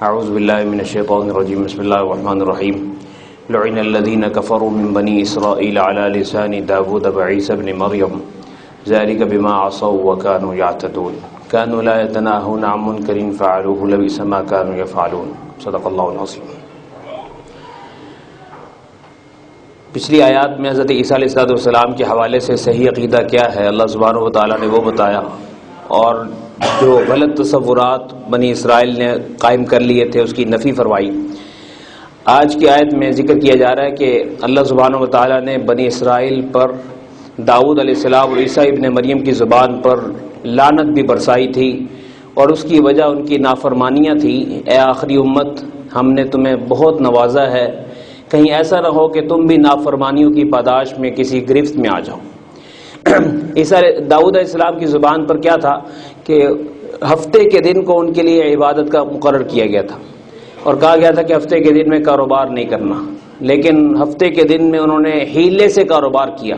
اعوذ باللہ من الشیطان الرجیم بسم اللہ الرحمن الرحیم لعن الذین کفروا من بنی اسرائیل علی لسان داود وعیسی ابن مریم ذلک بما عصوا وکانوا یعتدون كانوا لا يتناهون عن منکر فعلوه لبئس ما كانوا يفعلون صدق اللہ العظیم۔ پچھلی آیات میں حضرت عیسیٰ علیہ السلام کے حوالے سے صحیح عقیدہ کیا ہے اللہ سبحانہ و تعالیٰ نے وہ بتایا، اور جو غلط تصورات بنی اسرائیل نے قائم کر لیے تھے اس کی نفی فرمائی۔ آج کی آیت میں ذکر کیا جا رہا ہے کہ اللہ سبحانہ و تعالیٰ نے بنی اسرائیل پر داؤد علیہ السلام اور عیسیٰ ابن مریم کی زبان پر لعنت بھی برسائی تھی، اور اس کی وجہ ان کی نافرمانیاں تھی۔ اے آخری امت، ہم نے تمہیں بہت نوازا ہے، کہیں ایسا نہ ہو کہ تم بھی نافرمانیوں کی پاداش میں کسی گرفت میں آ جاؤ۔ داؤد علیہ السلام کی زبان پر کیا تھا کہ ہفتے کے دن کو ان کے لیے عبادت کا مقرر کیا گیا تھا، اور کہا گیا تھا کہ ہفتے کے دن میں کاروبار نہیں کرنا، لیکن ہفتے کے دن میں انہوں نے ہیلے سے کاروبار کیا۔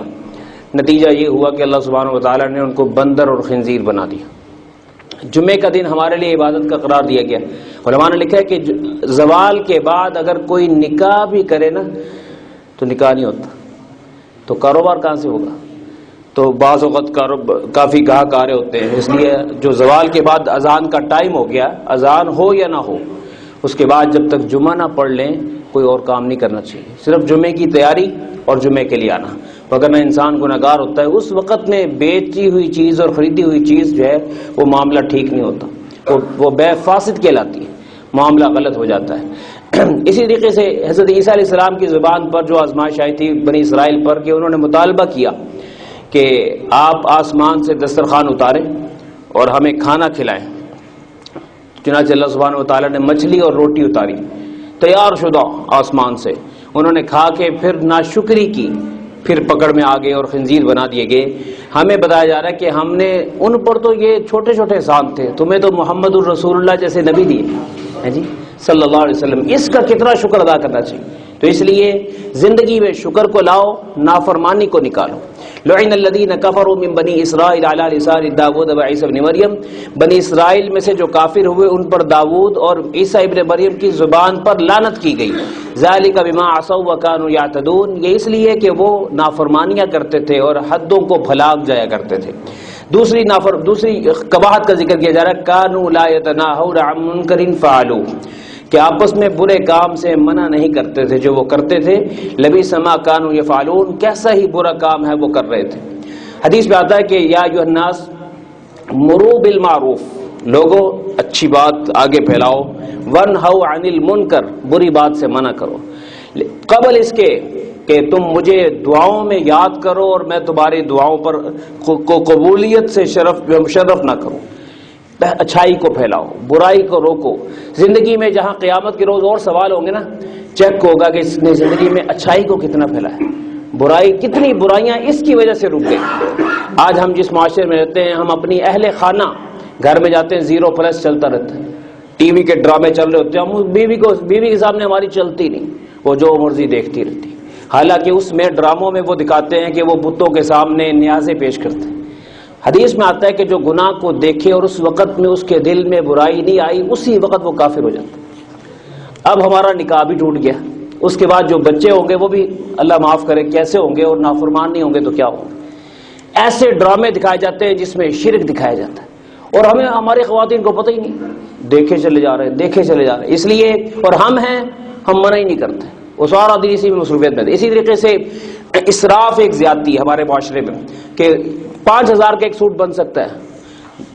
نتیجہ یہ ہوا کہ اللہ سبحانہ و تعالیٰ نے ان کو بندر اور خنزیر بنا دیا۔ جمعے کا دن ہمارے لیے عبادت کا قرار دیا گیا۔ علماء نے لکھا ہے کہ زوال کے بعد اگر کوئی نکاح بھی کرے نا تو نکاح نہیں ہوتا، تو کاروبار کہاں سے ہوگا؟ تو بعض اوقات کافی گاہک آ رہے ہوتے ہیں، اس لیے جو زوال کے بعد اذان کا ٹائم ہو گیا، اذان ہو یا نہ ہو، اس کے بعد جب تک جمعہ نہ پڑھ لیں کوئی اور کام نہیں کرنا چاہیے، صرف جمعے کی تیاری اور جمعے کے لیے آنا، وگرنہ انسان گناہگار ہوتا ہے۔ اس وقت میں بیچی ہوئی چیز اور خریدی ہوئی چیز جو ہے وہ معاملہ ٹھیک نہیں ہوتا، وہ بے فاسد کہلاتی ہے، معاملہ غلط ہو جاتا ہے۔ اسی طریقے سے حضرت عیسیٰ علیہ السلام کی زبان پر جو آزمائش آئی تھی بنی اسرائیل پر کہ انہوں نے مطالبہ کیا کہ آپ آسمان سے دسترخوان اتاریں اور ہمیں کھانا کھلائیں، چنانچہ اللہ سبحانہ و تعالیٰ نے مچھلی اور روٹی اتاری تیار شدہ آسمان سے، انہوں نے کھا کے پھر ناشکری کی، پھر پکڑ میں آ گئے اور خنزیر بنا دیے گئے۔ ہمیں بتایا جا رہا ہے کہ ہم نے ان پر تو یہ چھوٹے چھوٹے احسان تھے، تمہیں تو محمد الرسول اللہ جیسے نبی دیے ہیں جی صلی اللہ علیہ وسلم، اس کا کتنا شکر ادا کرنا چاہیے۔ تو اس لیے زندگی میں شکر کو لاؤ، نافرمانی کو نکالو۔ لعن الذین کفروا من بنی اسرائیل علی لسان داود و عیسی ابن مریم، بنی اسرائیل میں سے جو کافر ہوئے ان پر داود اور عیسی ابن مریم کی زبان پر لعنت کی گئی۔ ذالک بما عصوا وکانوا یعتدون، یہ اس لیے کہ وہ نافرمانیاں کرتے تھے اور حدوں کو بھلاگ جایا کرتے تھے۔ دوسری قباحت کا ذکر کیا جا رہا ہے، کانوا لا یتناہون عن منکر فعلوہ، کہ آپس میں برے کام سے منع نہیں کرتے تھے جو وہ کرتے تھے۔ لبئس ما کانوا یفعلون، کیسا ہی برا کام ہے وہ کر رہے تھے۔ حدیث میں آتا ہے کہ یا ایھا الناس مروا بالمعروف، لوگوں اچھی بات آگے پھیلاؤ، وانہوا عن المنکر، بری بات سے منع کرو، قبل اس کے کہ تم مجھے دعاؤں میں یاد کرو اور میں تمہاری دعاؤں پر قبولیت سے مشرف نہ کروں۔ اچھائی کو پھیلاؤ، برائی کو روکو۔ زندگی میں جہاں قیامت کے روز اور سوال ہوں گے نا، چیک ہوگا کہ اس نے زندگی میں اچھائی کو کتنا پھیلایا، برائی کتنی برائیاں اس کی وجہ سے رک گئی۔ آج ہم جس معاشرے میں رہتے ہیں، ہم اپنی اہل خانہ گھر میں جاتے ہیں 0+ چلتا رہتا ہے، ٹی وی کے ڈرامے چل رہے ہوتے ہیں، ہم بیوی کے سامنے ہماری چلتی نہیں، وہ جو مرضی دیکھتی رہتی، حالانکہ اس میں ڈراموں میں وہ دکھاتے ہیں کہ وہ بتوں کے سامنے نیازیں پیش کرتے ہیں۔ حدیث میں آتا ہے کہ جو گناہ کو دیکھے اور اس وقت میں اس کے دل میں برائی نہیں آئی، اسی وقت وہ کافر ہو جاتا ہے۔ اب ہمارا نکاح بھی ٹوٹ گیا، اس کے بعد جو بچے ہوں گے وہ بھی اللہ معاف کرے کیسے ہوں گے، اور نافرمان نہیں ہوں گے تو کیا ہوں گے۔ ایسے ڈرامے دکھائے جاتے ہیں جس میں شرک دکھایا جاتا ہے، اور ہمارے خواتین کو پتہ ہی نہیں، دیکھے چلے جا رہے ہیں، اس لیے، اور ہم منع ہی نہیں کرتے، وہ سارا دن اسی میں مصروفیت میں۔ اسی طریقے سے اسراف ایک زیادتی ہے ہمارے معاشرے میں کہ 5000 کا ایک سوٹ بن سکتا ہے،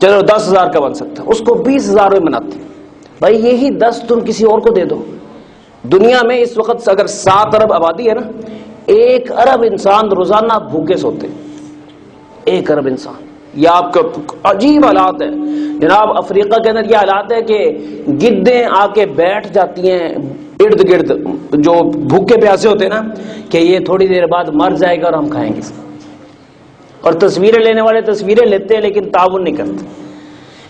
چلو 10,000 کا بن سکتا ہے، اس کو 20,000 میں بناتے ہیں۔ بھائی یہی 10 تم کسی اور کو دے دو۔ دنیا میں اس وقت اگر 7 ارب آبادی ہے نا، 1 ارب انسان روزانہ بھوکے سوتے ہیں، 1 ارب انسان۔ یہ آپ کا عجیب حالات ہے جناب، افریقہ کے اندر یہ حالات ہے کہ گدیں آ کے بیٹھ جاتی ہیں ارد گرد جو بھوکے پیاسے ہوتے ہیں نا، کہ یہ تھوڑی دیر بعد مر جائے گا اور ہم کھائیں گے، اور تصویریں لینے والے تصویریں لیتے ہیں لیکن تعاون نہیں کرتے۔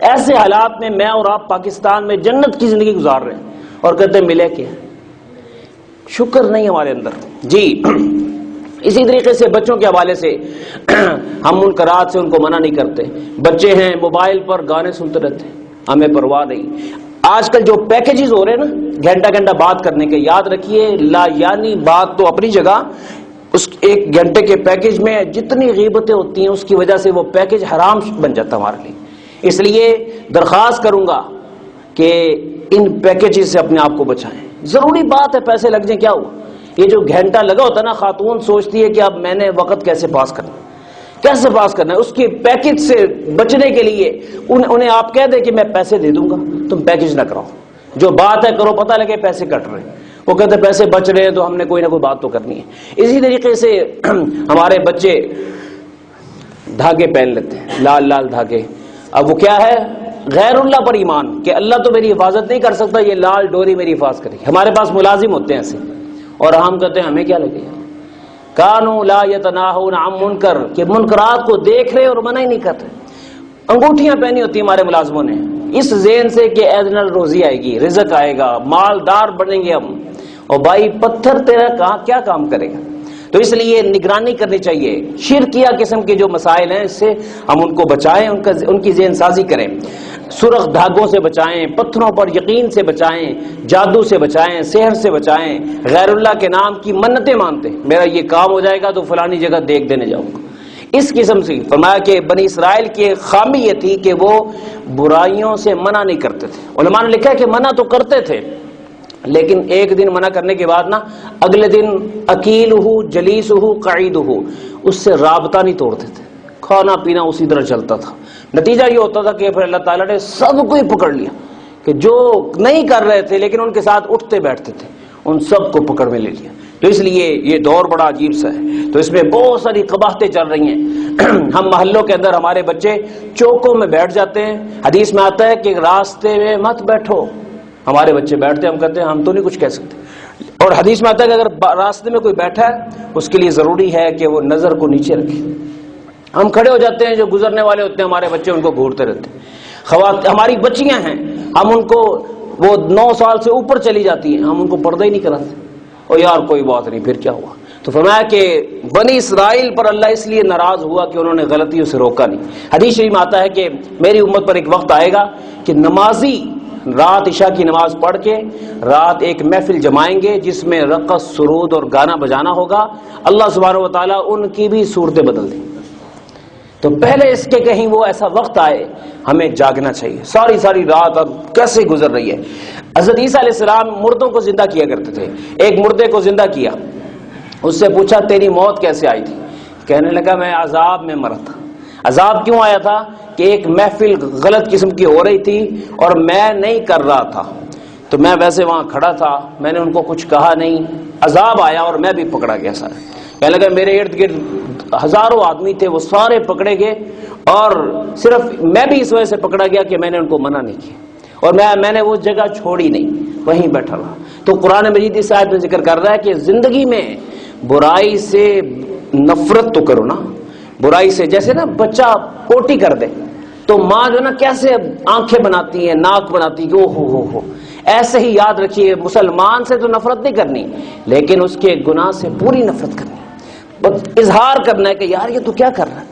ایسے حالات میں اور آپ پاکستان میں جنت کی زندگی گزار رہے ہیں اور کہتے ہیں ملے کیا، شکر نہیں ہمارے اندر جی۔ اسی طریقے سے بچوں کے حوالے سے ہم منکرات سے ان کو منع نہیں کرتے، بچے ہیں موبائل پر گانے سنتے رہتے ہیں، ہمیں پرواہ نہیں۔ آج کل جو پیکیجز ہو رہے ہیں نا گھنٹہ گھنٹہ بات کرنے کے، یاد رکھیے لا یعنی بات تو اپنی جگہ، اس ایک گھنٹے کے پیکیج میں جتنی غیبتیں ہوتی ہیں اس کی وجہ سے وہ پیکیج حرام بن جاتا ہمارے لیے. اس لیے درخواست کروں گا کہ ان پیکیجز سے اپنے آپ کو بچائیں. ضروری بات ہے پیسے لگ جائیں کیا ہوا، یہ جو گھنٹہ لگا ہوتا ہے نا، خاتون سوچتی ہے کہ اب میں نے وقت کیسے پاس کرنا، کیسے پاس کرنا ہے. اس کے پیکج سے بچنے کے لیے انہیں آپ کہہ دیں کہ میں پیسے دے دوں گا، تم پیکج نہ کراؤ، جو بات ہے کرو، پتہ لگے پیسے کٹ رہے ہیں. وہ کہتے ہیں پیسے بچ رہے ہیں تو ہم نے کوئی نہ کوئی بات تو کرنی ہے. اسی طریقے سے ہمارے بچے دھاگے پہن لیتے ہیں، لال لال دھاگے. اب وہ کیا ہے؟ غیر اللہ پر ایمان کہ اللہ تو میری حفاظت نہیں کر سکتا، یہ لال ڈوری میری حفاظت کرے. ہمارے پاس ملازم ہوتے ہیں ایسے، اور ہم کہتے ہیں ہمیں کیا لگے. کانوا لا یتناہون عن منکر، کہ منکرات کو دیکھ رہے اور منع ہی نہیں کرتے. انگوٹھیاں پہنی ہوتی ہیں ہمارے ملازموں نے اس ذہن سے کہ اے دن روزی آئے گی، رزق آئے گا، مالدار بنیں گے ہم. اور بھائی پتھر تیرا کہاں کیا کام کرے گا. تو اس لیے نگرانی کرنی چاہیے. شرکیہ قسم کے جو مسائل ہیں اس سے ہم ان کو بچائیں، ان کی ذہن سازی کریں. سرخ دھاگوں سے بچائیں، پتھروں پر یقین سے بچائیں، جادو سے بچائیں، سحر سے بچائیں. غیر اللہ کے نام کی منتیں مانتے، میرا یہ کام ہو جائے گا تو فلانی جگہ دیکھ دینے جاؤں گا. اس قسم سے فرمایا کہ بنی اسرائیل کی خامی یہ تھی کہ وہ برائیوں سے منع نہیں کرتے تھے. علماء نے لکھا ہے کہ منع تو کرتے تھے لیکن ایک دن منع کرنے کے بعد نا اگلے دن اکیل ہو جلیس ہو قعید ہو اس سے رابطہ نہیں توڑتے تھے، کھانا پینا اسی طرح چلتا تھا. نتیجہ یہ ہوتا تھا کہ پھر اللہ تعالیٰ نے سب کو ہی پکڑ لیا کہ جو نہیں کر رہے تھے لیکن ان کے ساتھ اٹھتے بیٹھتے تھے ان سب کو پکڑ میں لے لیا. تو اس لیے یہ دور بڑا عجیب سا ہے. تو اس میں بہت ساری قباحتیں چل رہی ہیں. ہم محلوں کے اندر ہمارے بچے چوکوں میں بیٹھ جاتے ہیں. حدیث میں آتا ہے کہ راستے میں مت بیٹھو. ہمارے بچے بیٹھتے ہیں، ہم کہتے ہیں ہم تو نہیں کچھ کہہ سکتے. اور حدیث میں آتا ہے کہ اگر راستے میں کوئی بیٹھا ہے اس کے لیے ضروری ہے کہ وہ نظر کو نیچے رکھے. ہم کھڑے ہو جاتے ہیں، جو گزرنے والے ہوتے ہیں ہمارے بچے ان کو گھورتے رہتے ہیں. ہماری بچیاں ہیں، ہم ان کو وہ 9 سال سے اوپر چلی جاتی ہیں، ہم ان کو پردہ ہی نہیں کراتے. اور یار کوئی بات نہیں، پھر کیا ہوا. تو فرمایا کہ بنی اسرائیل پر اللہ اس لیے ناراض ہوا کہ انہوں نے غلطیوں سے روکا نہیں. حدیث شریف میں آتا ہے کہ میری امت پر ایک وقت آئے گا کہ نمازی رات عشاء کی نماز پڑھ کے رات ایک محفل جمائیں گے جس میں رقص، سرود اور گانا بجانا ہوگا. اللہ سبحانہ و تعالیٰ ان کی بھی صورتیں بدل دیں. تو پہلے اس کے کہیں وہ ایسا وقت آئے ہمیں جاگنا چاہیے. ساری رات اب کیسے گزر رہی ہے. حضرت عیسیٰ علیہ السلام مردوں کو زندہ کیا کرتے تھے. ایک مردے کو زندہ کیا، اس سے پوچھا تیری موت کیسے آئی تھی؟ کہنے لگا میں عذاب میں مرا تھا. عذاب کیوں آیا تھا؟ کہ ایک محفل غلط قسم کی ہو رہی تھی اور میں نہیں کر رہا تھا، تو میں ویسے وہاں کھڑا تھا، میں نے ان کو کچھ کہا نہیں، عذاب آیا اور میں بھی پکڑا گیا. سارا کہنے لگا میرے ارد گرد ہزاروں آدمی تھے، وہ سارے پکڑے گئے اور صرف میں بھی اس وجہ سے پکڑا گیا کہ میں نے ان کو منع نہیں کیا اور میں نے وہ جگہ چھوڑی نہیں، وہیں بیٹھا رہا. تو قرآن مجید اس آیت میں ذکر کر رہا ہے کہ زندگی میں برائی سے نفرت تو کرو نا. برائی سے جیسے نا بچہ پوٹی کر دے تو ماں جو نا کیسے آنکھیں بناتی ہے، ناک بناتی ہے، او ہو. ایسے ہی یاد رکھیے مسلمان سے تو نفرت نہیں کرنی لیکن اس کے گناہ سے پوری نفرت کرنی. اظہار کرنا ہے کہ یار یہ تو کیا کر رہا ہے.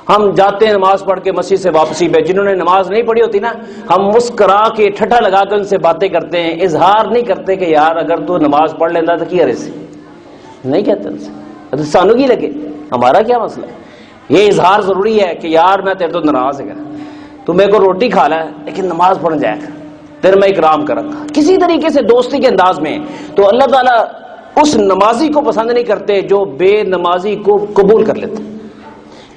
ہم جاتے ہیں نماز پڑھ کے مسجد سے واپسی پہ، جنہوں نے نماز نہیں پڑھی ہوتی نا ہم مسکرا کے ٹھٹھا لگا کے ان سے باتیں کرتے ہیں. اظہار نہیں کرتے کہ یار اگر تو نماز پڑھ لیتا تو کیا رہے نہیں کہتے ان سے سانو کی لگے، ہمارا کیا مسئلہ ہے. یہ اظہار ضروری ہے کہ یار میں تیرے تو ناراض ہے، تو میرے کو روٹی کھا لا ہے لیکن نماز پڑھ جائے گا، تیرے میں اکرام کروں گا کسی طریقے سے دوستی کے انداز میں. تو اللہ تعالیٰ اس نمازی کو پسند نہیں کرتے جو بے نمازی کو قبول کر لیتے.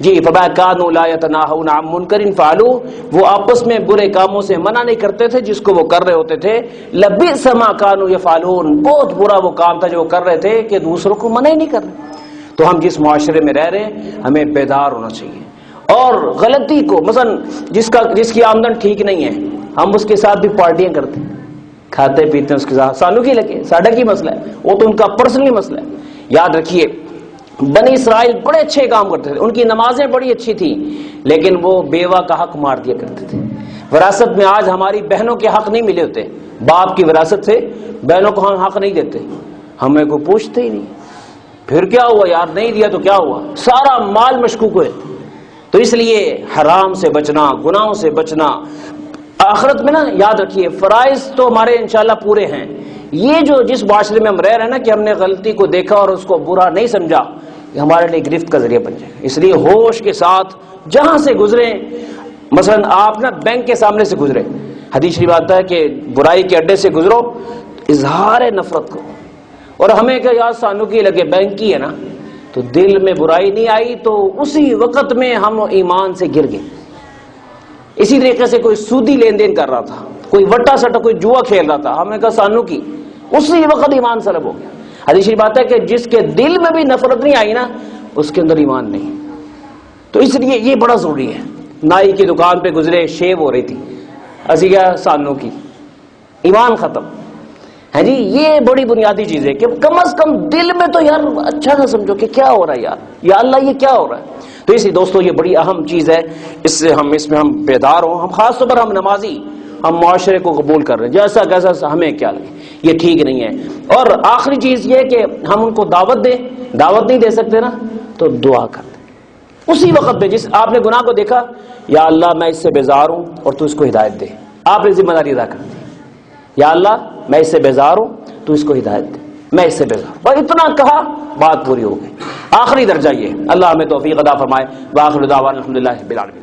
جی فرمایا کانوا لا یتناہون عن منکر فعلوا، وہ آپس میں برے کاموں سے منع نہیں کرتے تھے جس کو وہ کر رہے ہوتے تھے. لبئس ما کانوا یفعلون، بہت برا وہ کام تھا جو وہ کر رہے تھے کہ دوسروں کو منع ہی نہیں کر رہے. تو ہم جس معاشرے میں رہ رہے ہیں ہمیں بیدار ہونا چاہیے اور غلطی کو مثلا جس کی آمدن ٹھیک نہیں ہے ہم اس کے ساتھ بھی پارٹیاں کرتے ہیں، کھاتے پیتے ہیں اس کے ساتھ، سانو کی لگے ساڈا کی مسئلہ ہے، وہ تو ان کا پرسنلی مسئلہ ہے. یاد رکھیے بنی اسرائیل بڑے اچھے کام کرتے تھے، ان کی نمازیں بڑی اچھی تھیں لیکن وہ بیوہ کا حق مار دیا کرتے تھے. وراثت میں آج ہماری بہنوں کے حق نہیں ملے ہوتے، باپ کی وراثت سے بہنوں کو ہم حق نہیں دیتے، ہمیں کوئی پوچھتے ہی نہیں. پھر کیا ہوا یار، نہیں دیا تو کیا ہوا، سارا مال مشکوک ہوئے. تو اس لیے حرام سے بچنا، گناہوں سے بچنا، آخرت میں نا یاد رکھیے فرائض تو ہمارے انشاءاللہ پورے ہیں، یہ جو جس معاشرے میں ہم رہ رہے ہیں نا کہ ہم نے غلطی کو دیکھا اور اس کو برا نہیں سمجھا، یہ ہمارے لیے گرفت کا ذریعہ بن جائے. اس لیے ہوش کے ساتھ جہاں سے گزریں، مثلا آپ نا بینک کے سامنے سے گزرے، حدیث شریف آتا ہے کہ برائی کے اڈے سے گزرو اظہار نفرت کو، اور ہمیں کہ یار سانو کی لگے بینک کی ہے نا، تو دل میں برائی نہیں آئی تو اسی وقت میں ہم ایمان سے گر گئے. اسی طریقے سے کوئی سودی لین دین کر رہا تھا، کوئی وٹا سٹا کوئی جوا کھیل رہا تھا، ہمیں کہا سانو کی، اسی وقت ایمان سلب ہو گیا. حدیث شریف آتا ہے کہ جس کے دل میں بھی نفرت نہیں آئی نا اس کے اندر ایمان نہیں. تو اس لیے یہ بڑا ضروری ہے. نائی کی دکان پہ گزرے، شیو ہو رہی تھی، اسی کیا سانو کی، ایمان ختم ہے جی. یہ بڑی بنیادی چیز ہے کہ کم از کم دل میں تو یار اچھا نہ سمجھو کہ کیا ہو رہا ہے یار، یا اللہ یہ کیا ہو رہا ہے. تو اسی دوستو یہ بڑی اہم چیز ہے، اس میں ہم بیدار ہوں. ہم خاص طور پر ہم نمازی، ہم معاشرے کو قبول کر رہے ہیں جیسا کیسا ہمیں کیا لگے، یہ ٹھیک نہیں ہے. اور آخری چیز یہ کہ ہم ان کو دعوت دیں، دعوت نہیں دے سکتے نا تو دعا کر دیں اسی وقت پہ. جس آپ نے گناہ کو دیکھا، یا اللہ میں اس سے بیزار ہوں اور تو اس کو ہدایت دے، آپ نے ذمہ داری ادا کر دی. یا اللہ میں اس سے بیزار ہوں، تو اس کو ہدایت دے، میں اس سے بیزار ہوں، اور اتنا کہا بات پوری ہو گئی. آخری درجہ یہ، اللہ ہمیں توفیق عطا فرمائے. وآخر دعوانا الحمدللہ رب العالمین.